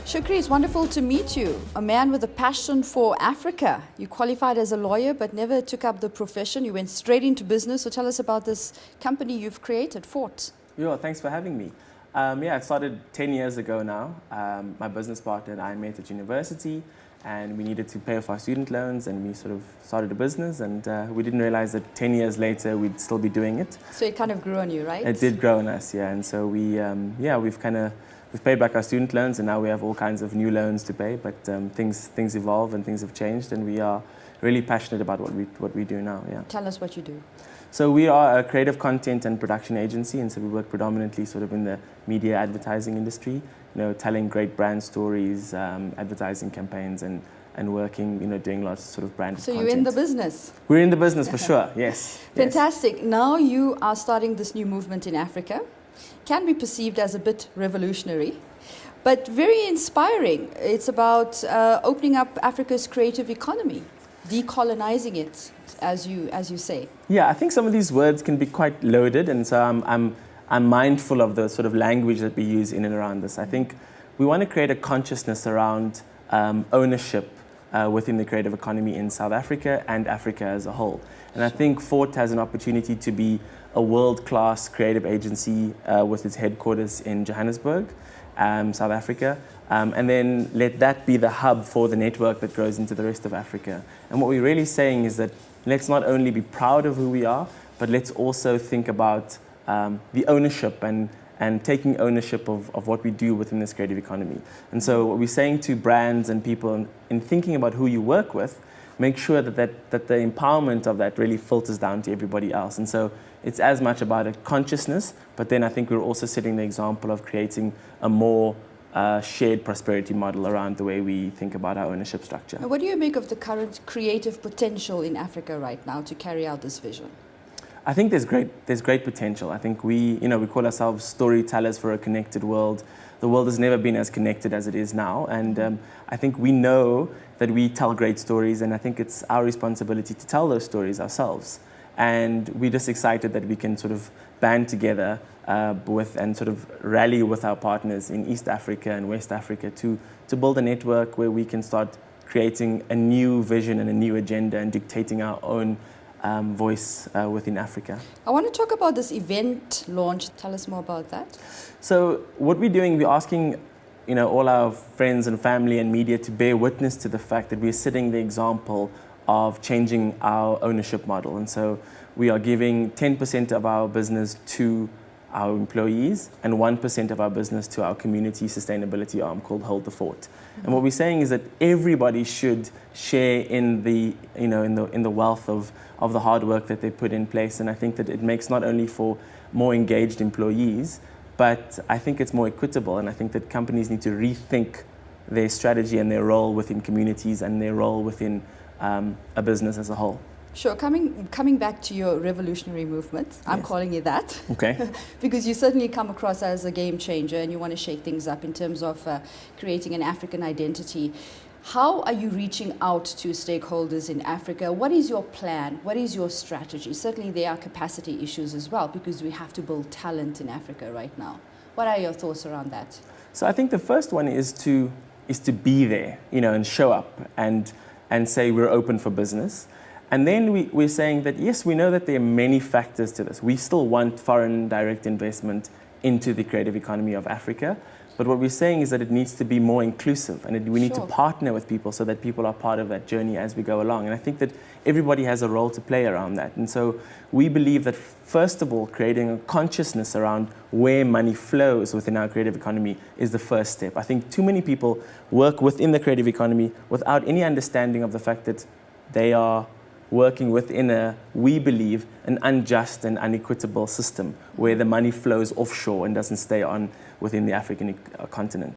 Shukri, it's wonderful to meet you. A man with a passion for Africa. You qualified as a lawyer but never took up the profession. You went straight into business. So tell us about this company you've created, Fort. Yeah, thanks for having me. It started 10 years ago now. My business partner and I met at university, and we needed to pay off our student loans, and we sort of started a business, and we didn't realize that 10 years later we'd still be doing it. So it kind of grew on you, right? It did grow on us, yeah. And so we've paid back our student loans, and now we have all kinds of new loans to pay. But things evolve and things have changed, and we are really passionate about what we do now. Yeah. Tell us what you do. So we are a creative content and production agency, and so we work predominantly sort of in the media advertising industry. Telling great brand stories, advertising campaigns, and working, doing lots of sort of branded content. So you're in the business? We're in the business for sure, yes. Fantastic. Yes. Now you are starting this new movement in Africa. Can be perceived as a bit revolutionary, but very inspiring. It's about opening up Africa's creative economy, decolonizing it, as you say. Yeah, I think some of these words can be quite loaded, and so I'm mindful of the sort of language that we use in and around this. I think we want to create a consciousness around ownership within the creative economy in South Africa and Africa as a whole. And I think Fort has an opportunity to be a world-class creative agency with its headquarters in Johannesburg, South Africa, and then let that be the hub for the network that grows into the rest of Africa. And what we're really saying is that let's not only be proud of who we are, but let's also think about the ownership and taking ownership of what we do within this creative economy. And so what we're saying to brands and people in thinking about who you work with, make sure that the empowerment of that really filters down to everybody else. And so it's as much about a consciousness, but then I think we're also setting the example of creating a more shared prosperity model around the way we think about our ownership structure. What do you make of the current creative potential in Africa right now to carry out this vision? I think there's great potential. I think we call ourselves storytellers for a connected world. The world has never been as connected as it is now, and I think we know that we tell great stories, and I think it's our responsibility to tell those stories ourselves. And we're just excited that we can sort of band together and sort of rally with our partners in East Africa and West Africa to build a network where we can start creating a new vision and a new agenda and dictating our own voice within Africa. I want to talk about this event launch. Tell us more about that. So what we're doing, we're asking all our friends and family and media to bear witness to the fact that we're setting the example of changing our ownership model. And so we are giving 10% of our business to our employees and 1% of our business to our community sustainability arm called Hold the Fort. Mm-hmm. And what we're saying is that everybody should share in the wealth of the hard work that they put in place. And I think that it makes not only for more engaged employees, but I think it's more equitable. And I think that companies need to rethink their strategy and their role within communities and their role within a business as a whole. Sure. Coming back to your revolutionary movement, I'm calling it that. Okay. Because you certainly come across as a game changer, and you want to shake things up in terms of creating an African identity. How are you reaching out to stakeholders in Africa? What is your plan? What is your strategy? Certainly there are capacity issues as well, because we have to build talent in Africa right now. What are your thoughts around that? So I think the first one is to be there, and show up and say we're open for business. And then we're saying that, yes, we know that there are many factors to this. We still want foreign direct investment into the creative economy of Africa. But what we're saying is that it needs to be more inclusive, and we need to partner with people so that people are part of that journey as we go along. And I think that everybody has a role to play around that. And so we believe that, first of all, creating a consciousness around where money flows within our creative economy is the first step. I think too many people work within the creative economy without any understanding of the fact that they are working within we believe, an unjust and unequitable system where the money flows offshore and doesn't stay on within the African continent.